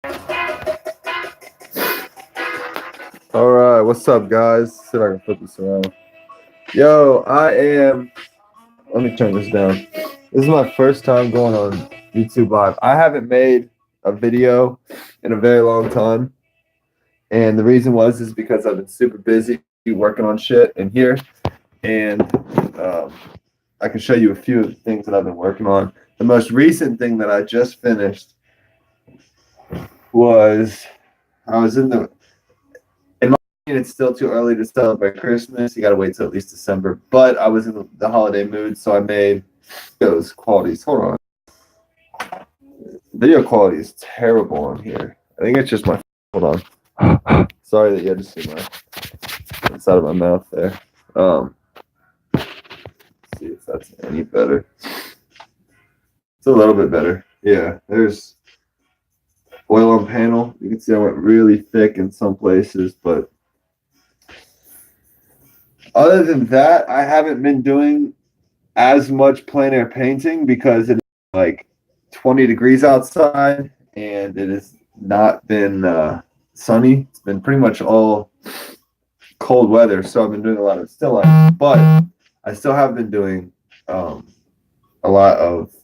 All right, what's up, guys? See if I can flip this around. Yo, I am. Let me turn this down. This is my first time going on YouTube Live. I haven't made a video in a very long time, and the reason is because I've been super busy working on shit in here, and um, I can show you a few of the things that I've been working on. The most recent thing that I just finished was I was in the it's still too early to celebrate Christmas. You got to wait till at least December. But I was in the holiday mood, so I made those qualities. Hold on. Video quality is terrible on here. I think it's just my. Hold on. Sorry that you had to see my inside of my mouth there. See if that's any better. It's a little bit better. Yeah, there's oil on panel. You can see I went really thick in some places, but other than that, I haven't been doing as much plein air painting because it's like 20 degrees outside and it has not been sunny. It's been pretty much all cold weather, so I've been doing a lot of still life, but I still have been doing a lot of,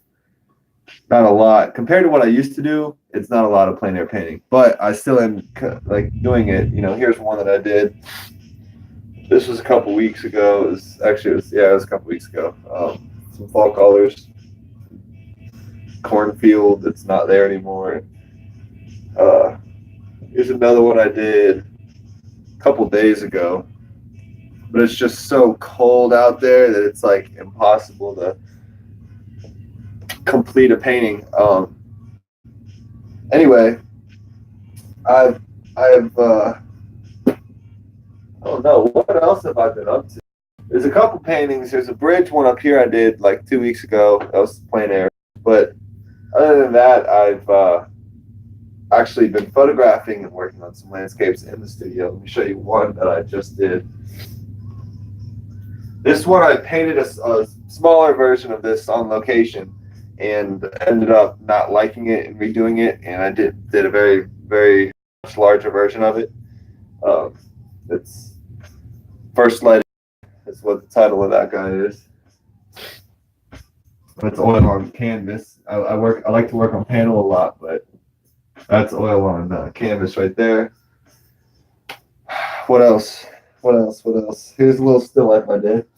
not a lot compared to what I used to do. It's not a lot of plein air painting, but I still am like doing it. You know, here's one that I did. This was a couple weeks ago. It was a couple weeks ago. Some fall colors, cornfield that's not there anymore. Here's another one I did a couple days ago, but it's just so cold out there that it's like impossible to complete a painting. Anyway, I have I don't know what else have I been up to. There's a couple paintings. There's a bridge one up here I did like 2 weeks ago. That was plein air. But other than that, I've actually been photographing and working on some landscapes in the studio. Let me show you one that I just did. This one I painted a smaller version of this on location and ended up not liking it and redoing it, and I did a very, very much larger version of it. It's First Light is what the title of that guy is. It's oil on canvas. I like to work on panel a lot, but that's oil on canvas right there. What else? Here's a little still life I did.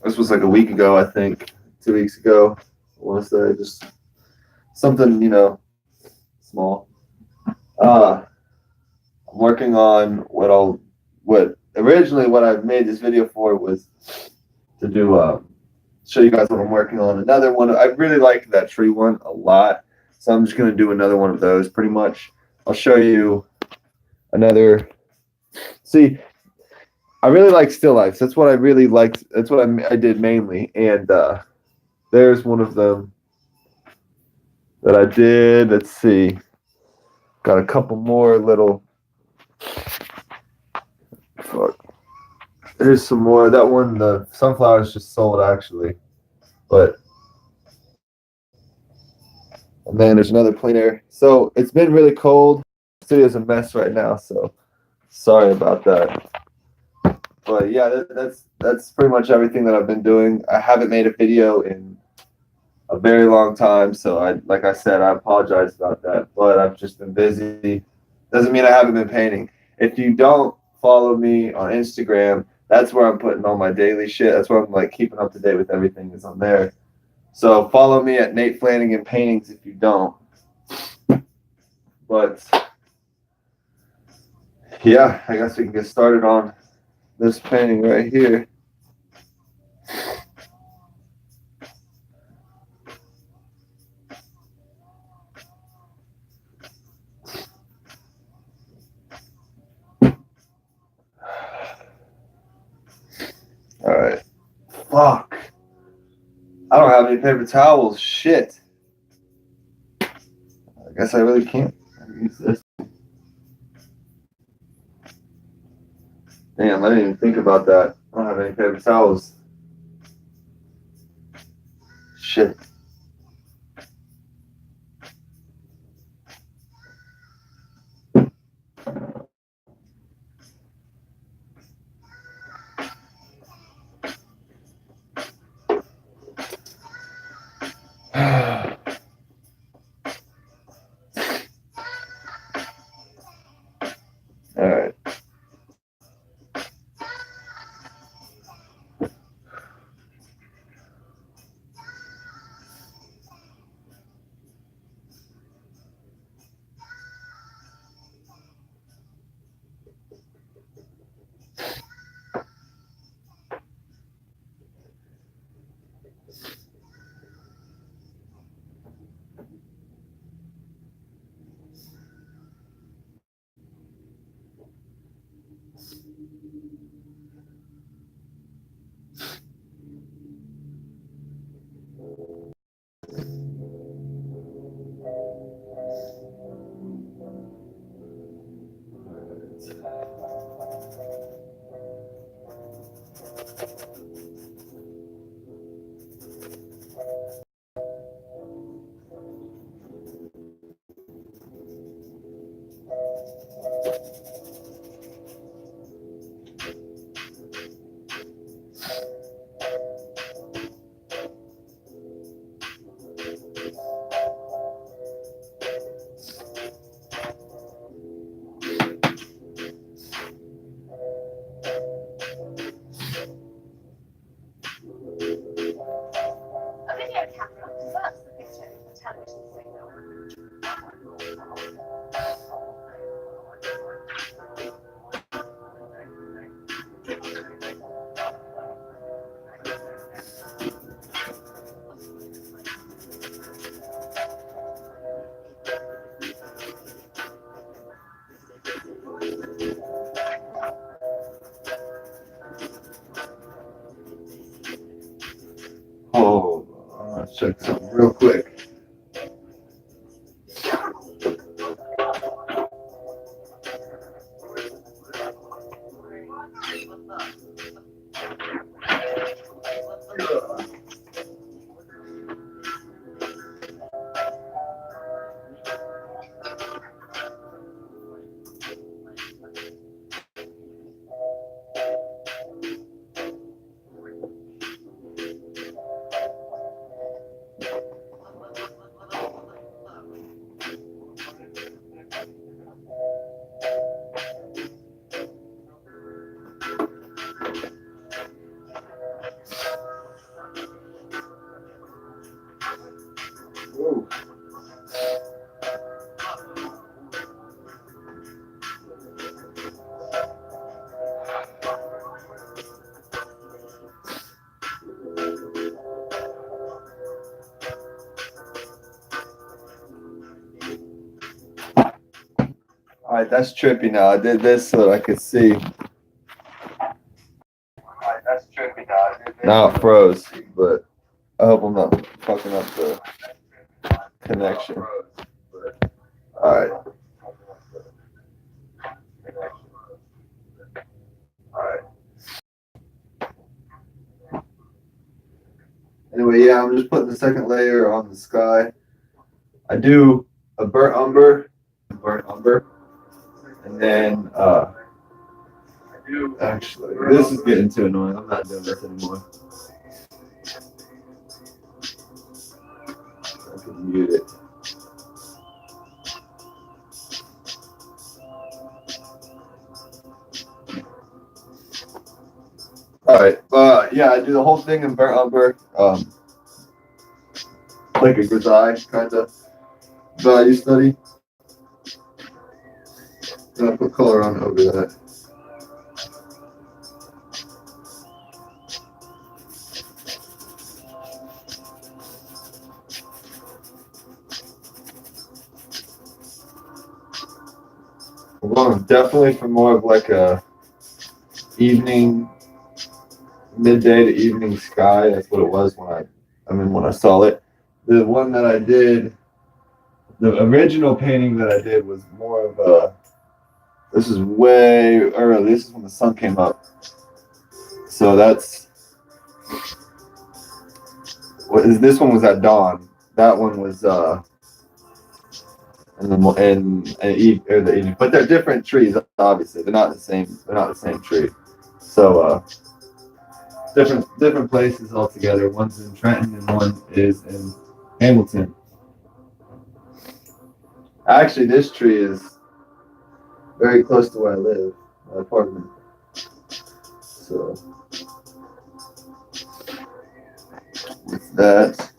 This was like a week ago, I think. 2 weeks ago. I want to say just something, small. I'm working on what I made this video for was to do show you guys what I'm working on. Another one, I really liked that tree one a lot, so I'm just going to do another one of those pretty much. I'll show you another. See, I really like still lifes. That's what I really liked. That's what I did mainly. And there's one of them that I did. Let's see. Got a couple more little. Fuck. There's some more. That one, the sunflowers just sold actually. But. And then there's another plein air. So it's been really cold. The studio's a mess right now, so sorry about that. But yeah, that's pretty much everything that I've been doing. I haven't made a video in a very long time, so like I said, I apologize about that. But I've just been busy. Doesn't mean I haven't been painting. If you don't follow me on Instagram, that's where I'm putting all my daily shit. That's where I'm like keeping up to date with everything is on there. So follow me at Nate Flanagan Paintings if you don't. But yeah, I guess we can get started on this painting right here. All right. Fuck. I don't have any paper towels. Shit. I guess I really can't use this. Damn, I didn't even think about that. I don't have any paper towels. Shit. check something real quick. Whoa. All right, that's trippy now. I did this so that I could see. Alright, that's trippy now. I did this. Now it froze, but I hope I'm not fucking up the connection. Alright. Alright. Anyway, yeah, I'm just putting the second layer on the sky. I do a burnt umber, and then actually, this is getting too annoying. I'm not doing this anymore. I can mute it. All right, yeah, I do the whole thing in burnt umber, like a grisaille kind of value study. And I put color on over that. I'm going definitely for more of like a evening, midday to evening sky. That's what it was when I saw it. The one that I did, the original painting that I did was more of a, this is way early. This is when the sun came up. So this one was at dawn. That one was in the evening. But they're different trees, obviously. They're not the same. They're not the same tree. So different places altogether. One's in Trenton and one is in Hamilton. Actually, this tree is very close to where I live, my apartment. So with that,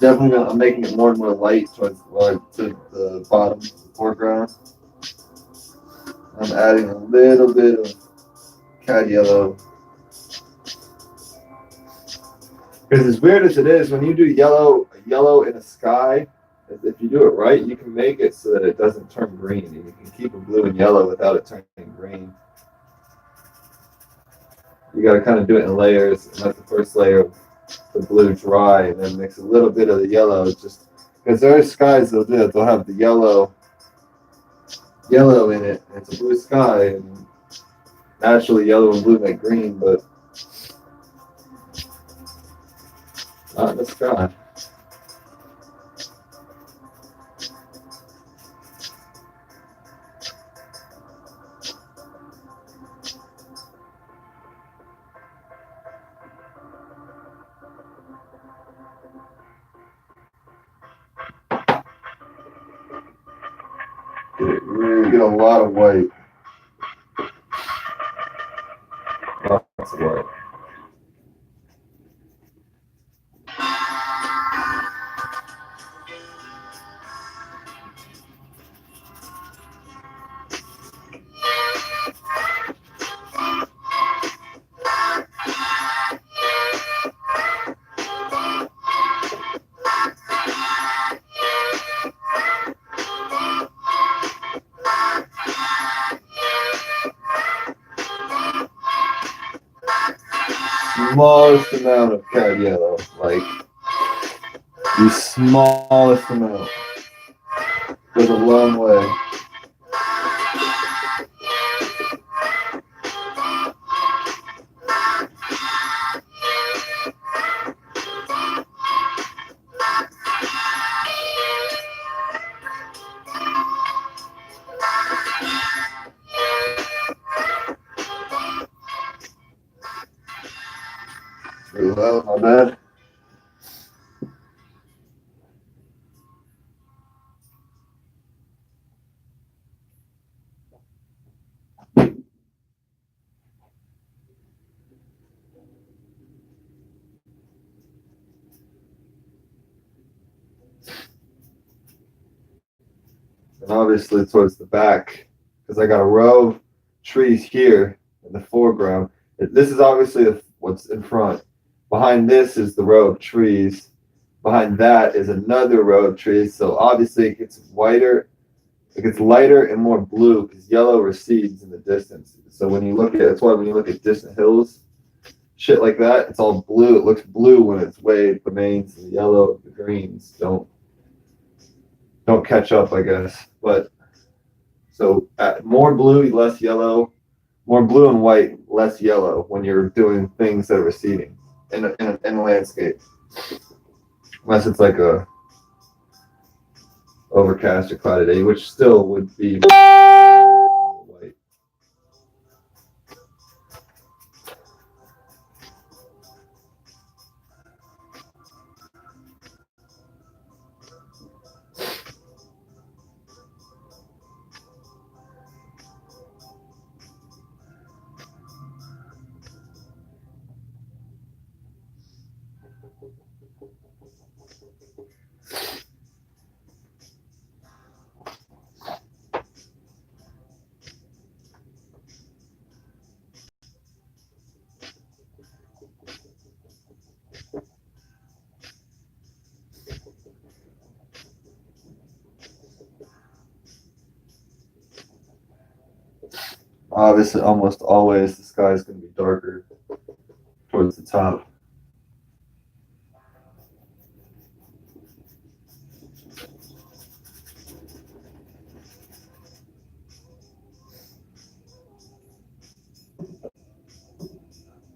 I'm making it more and more light towards to the bottom, the foreground. I'm adding a little bit of cad yellow. Because as weird as it is, when you do yellow in a sky, if you do it right, you can make it so that it doesn't turn green. And you can keep it blue and yellow without it turning green. You got to kind of do it in layers, and let the first layer of the blue dry, and then mix a little bit of the yellow. Just because there are skies they'll have the yellow in it. And it's a blue sky, and naturally yellow and blue make green, but not in the sky. You get a lot of white. Lots of white. smallest amount of cad yellow, like the smallest amount, goes a long way. Well, my bad. And obviously towards the back, because I got a row of trees here in the foreground. This is obviously what's in front. Behind this is the row of trees. Behind that is another row of trees. So obviously it gets whiter, it gets lighter and more blue because yellow recedes in the distance. So when you look at, that's why when you look at distant hills, shit like that, it's all blue. It looks blue when it's way remains. The yellow, the greens don't catch up, I guess. But so more blue, less yellow, more blue and white, less yellow when you're doing things that are receding in a landscape. Unless it's like a overcast or cloudy day, which still would be white. Obviously, almost always the sky is going to be darker towards the top.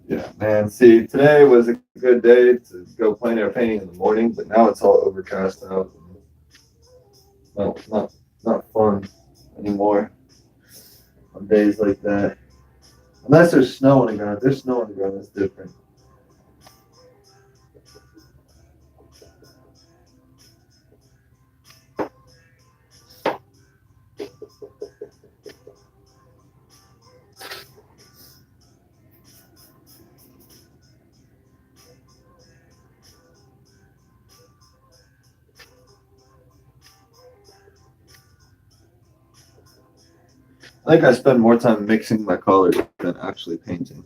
Yeah, man. See, today was a good day to go plein air painting in the morning, but now it's all overcast out. No, not fun anymore on days like that. Unless there's snow on the ground. If there's snow on the ground, it's different. I think I spend more time mixing my colors than actually painting.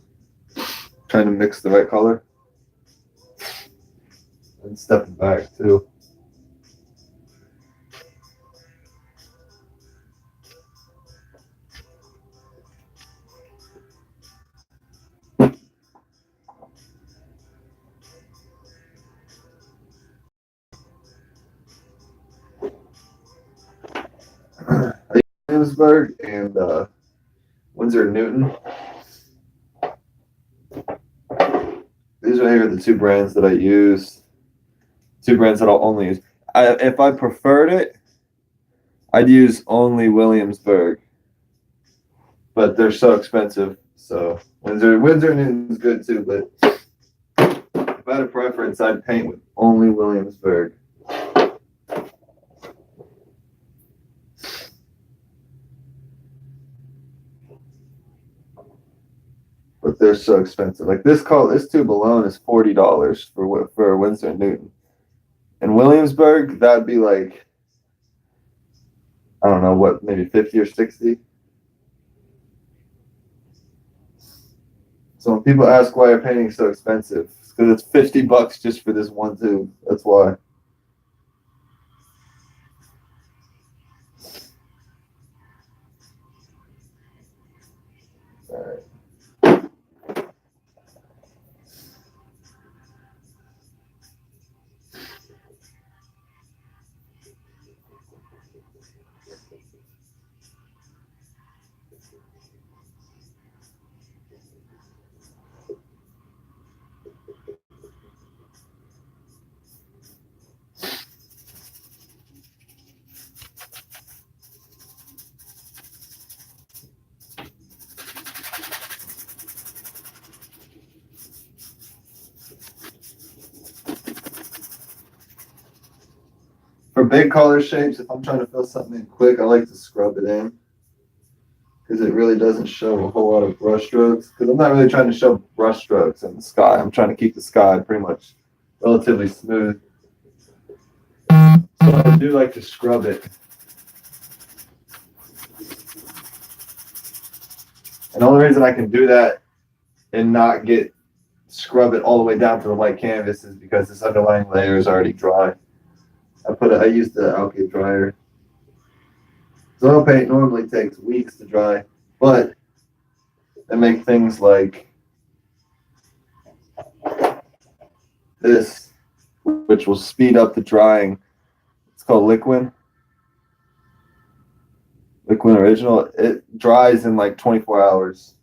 Trying to mix the right color and stepping back too. Williamsburg and Winsor Newton. These right here are the two brands that I use. Two brands that I'll only use. If I preferred it, I'd use only Williamsburg. But they're so expensive. So Winsor Newton's good too, but if I had a preference, I'd paint with only Williamsburg. But they're so expensive. Like this tube alone is $40 for Winsor & Newton. In Williamsburg, that'd be like, I don't know what, maybe 50 or 60. So when people ask why your painting is so expensive, it's because it's $50 just for this one tube. That's why. All right. big color shapes, if I'm trying to fill something in quick, I like to scrub it in because it really doesn't show a whole lot of brush strokes. Because I'm not really trying to show brush strokes in the sky. I'm trying to keep the sky pretty much relatively smooth. So I do like to scrub it. And the only reason I can do that and not scrub it all the way down to the white canvas is because this underlying layer is already dry. I use the Alkyd dryer. So oil paint normally takes weeks to dry, but they make things like this, which will speed up the drying. It's called Liquin Original. It dries in like 24 hours.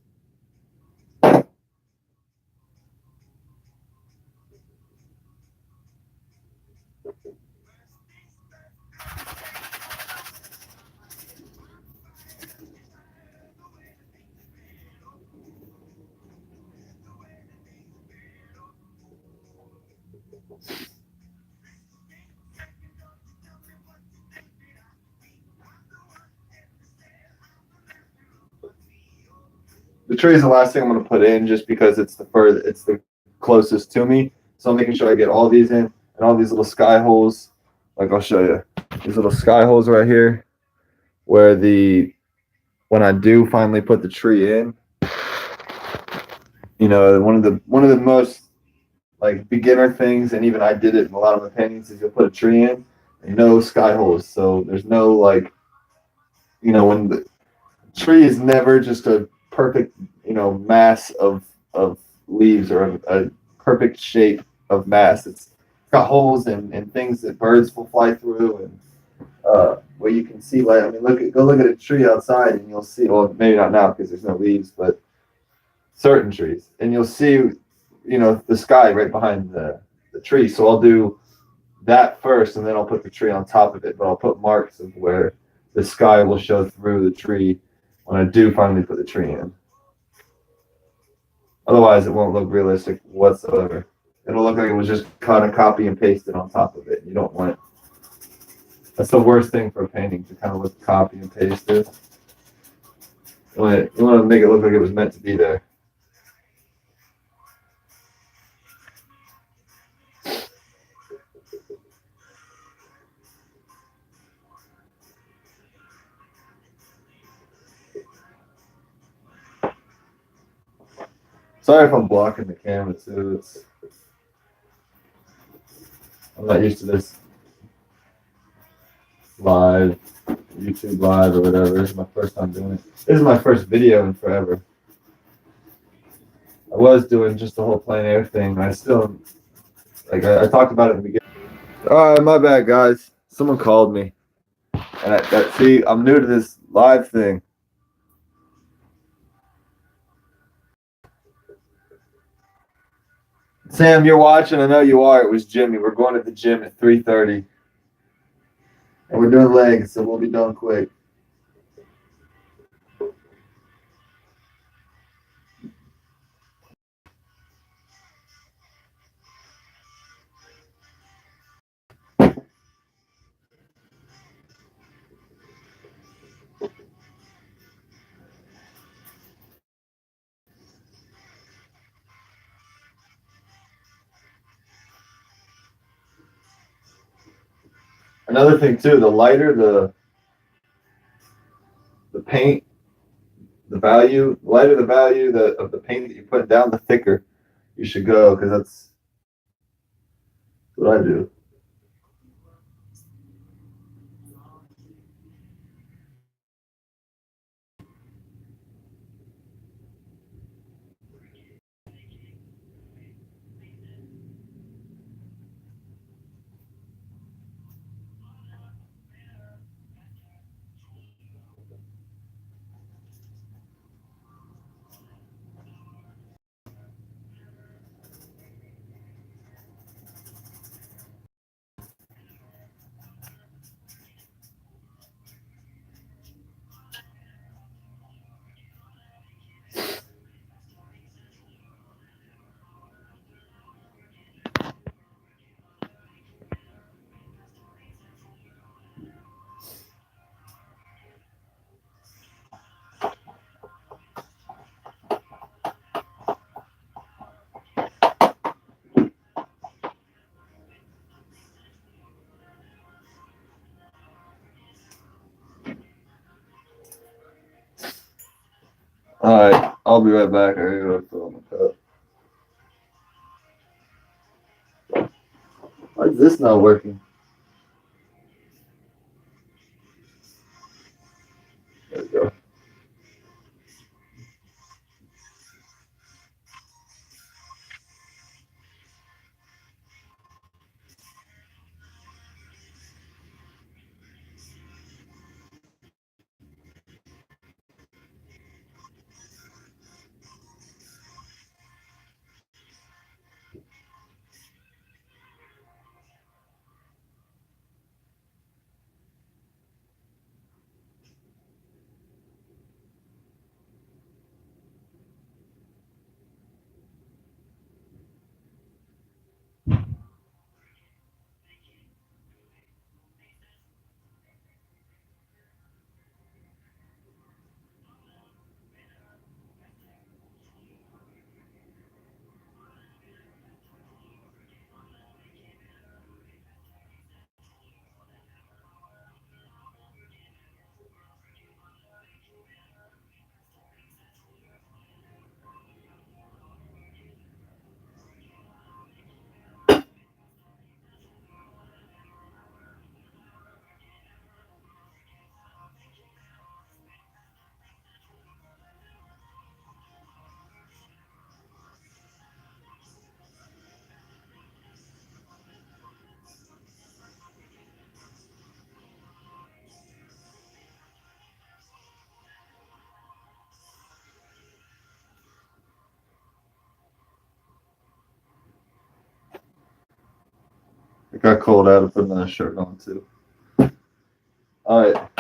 The tree is the last thing I'm going to put in just because it's the closest to me. So I'm making sure I get all these in and all these little sky holes. Like I'll show you these little sky holes right here, where when I do finally put the tree in, you know, one of the most like beginner things, and even I did it in a lot of my paintings, is you'll put a tree in and no sky holes. So there's no like, you know, when the tree is never just a perfect, you know, mass of leaves or a perfect shape of mass. It's got holes and things that birds will fly through and where you can see light. I mean, go look at a tree outside and you'll see. Well, maybe not now because there's no leaves, but certain trees, and you'll see, you know, the sky right behind the tree. So I'll do that first, and then I'll put the tree on top of it. But I'll put marks of where the sky will show through the tree when I do finally put the tree in. Otherwise, it won't look realistic whatsoever. It'll look like it was just kind of copy and pasted on top of it. You don't want it. That's the worst thing for a painting, to kind of look copy and pasted. You want to make it look like it was meant to be there. Sorry if I'm blocking the camera too. I'm not used to this live, YouTube live or whatever. This is my first time doing it. This is my first video in forever. I was doing just the whole plein air thing. I still, like, I talked about it in the beginning. All right, my bad, guys. Someone called me. And see, I'm new to this live thing. Sam, you're watching. I know you are. It was Jimmy. We're going to the gym at 3:30. And we're doing legs, so we'll be done quick. Another thing too, the lighter the paint, the lighter the value of the paint that you put down, the thicker you should go, because that's what I do. All right, I'll be right back. I gotta go fill in the cup. Why is this not working? There we go. It got cold out of putting that shirt on too. All right.